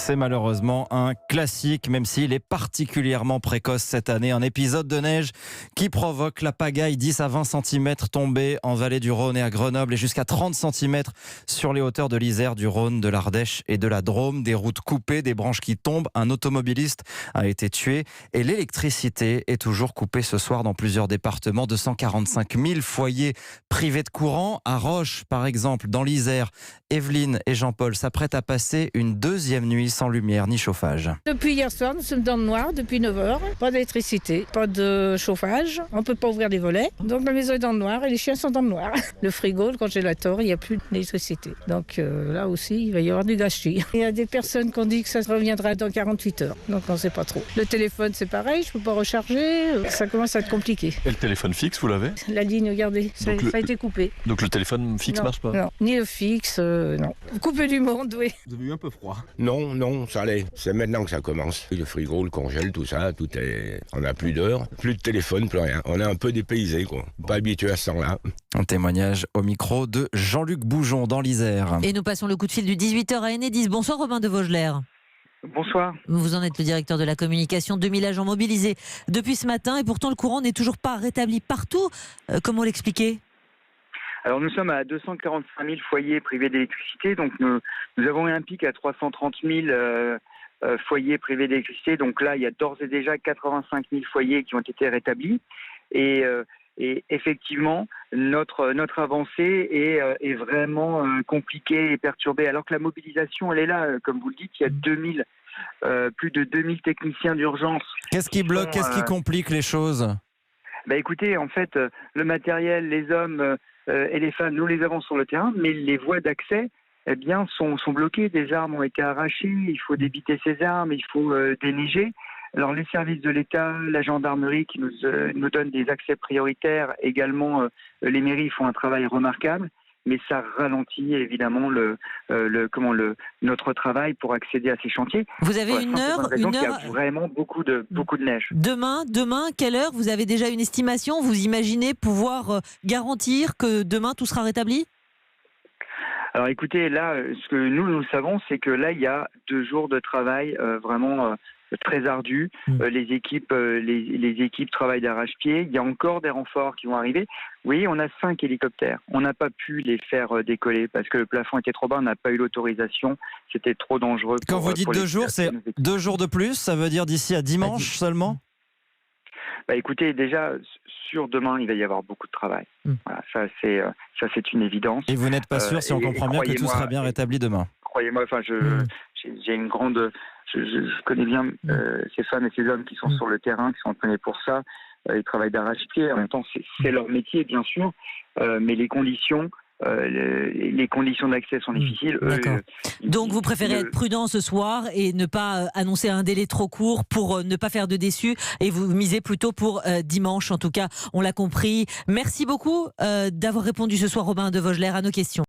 C'est malheureusement un classique, même s'il est particulièrement précoce cette année. Un épisode de neige qui provoque la pagaille, 10 à 20 cm tombés en vallée du Rhône et à Grenoble et jusqu'à 30 cm sur les hauteurs de l'Isère, du Rhône, de l'Ardèche et de la Drôme. Des routes coupées, des branches qui tombent. Un automobiliste a été tué et l'électricité est toujours coupée ce soir dans plusieurs départements. 245 000 foyers privés de courant. À Roche, par exemple, dans l'Isère, Evelyne et Jean-Paul s'apprêtent à passer une deuxième nuit sans lumière ni chauffage. Depuis hier soir, nous sommes dans le noir depuis 9h. Pas d'électricité, pas de chauffage. On ne peut pas ouvrir les volets. Donc la maison est dans le noir et les chiens sont dans le noir. Le frigo, le congélateur, il n'y a plus d'électricité. Donc là aussi, il va y avoir du gâchis. Il y a des personnes qui ont dit que ça reviendra dans 48 heures. Donc on ne sait pas trop. Le téléphone, c'est pareil, je ne peux pas recharger. Ça commence à être compliqué. Et le téléphone fixe, vous l'avez ? La ligne, regardez, ça a été coupé. Donc le téléphone fixe Non, marche pas ? Non, ni le fixe, non. Coupé du monde, oui. Vous avez eu un peu froid ? Non, ça allait. C'est maintenant que ça commence. Le frigo, le congèle, tout ça, tout est... On n'a plus d'heures, plus de téléphone, plus rien. On est un peu dépaysé, quoi. Pas habitué à ce temps-là. Un témoignage au micro de Jean-Luc Boujon dans l'Isère. Et nous passons le coup de fil du 18h à Enedis. Bonsoir Robin de Vaugeler. Bonsoir. Vous en êtes le directeur de la communication, 2000 agents mobilisés depuis ce matin et pourtant le courant n'est toujours pas rétabli partout. Comment l'expliquer ? Alors nous sommes à 245 000 foyers privés d'électricité, donc nous avons eu un pic à 330 000 foyers privés d'électricité, donc là il y a d'ores et déjà 85 000 foyers qui ont été rétablis et effectivement notre avancée est vraiment compliquée et perturbée, alors que la mobilisation elle est là, comme vous le dites, il y a plus de 2000 techniciens d'urgence. Qu'est-ce qui bloque, qu'est-ce qui complique les choses ? Écoutez, en fait, le matériel, les hommes et les femmes, nous les avons sur le terrain, mais les voies d'accès sont bloquées. Des armes ont été arrachées, il faut débiter ces armes, il faut déneiger. Alors les services de l'État, la gendarmerie qui nous donnent des accès prioritaires, également les mairies font un travail remarquable, mais ça ralentit évidemment notre travail pour accéder à ces chantiers. Vous avez une heure. Il y a vraiment beaucoup de neige. Demain, quelle heure ? Vous avez déjà une estimation ? Vous imaginez pouvoir garantir que demain tout sera rétabli ? Alors écoutez, là, ce que nous savons, c'est que là, il y a 2 jours de travail vraiment très ardu. Les équipes travaillent d'arrache-pied. Il y a encore des renforts qui vont arriver. Oui, on a 5 hélicoptères. On n'a pas pu les faire décoller parce que le plafond était trop bas. On n'a pas eu l'autorisation. C'était trop dangereux. Quand vous dites 2 jours, c'est 2 jours de plus ? Ça veut dire d'ici à dimanche seulement ? Écoutez, déjà, sur demain, il va y avoir beaucoup de travail. Voilà, ça, c'est une évidence. Et vous n'êtes pas sûr, si on comprend bien, que tout sera bien rétabli demain ? Croyez-moi, j'ai une grande... Je connais bien ces femmes et ces hommes qui sont sur le terrain, qui sont entraînés pour ça. Ils travaillent d'arrache-pied. En même temps, c'est leur métier, bien sûr. Mais les conditions d'accès sont difficiles. D'accord. Donc vous préférez être prudent ce soir et ne pas annoncer un délai trop court pour ne pas faire de déçus, et vous misez plutôt pour dimanche, en tout cas, on l'a compris. Merci beaucoup d'avoir répondu ce soir, Robin de Vaugeler, à nos questions.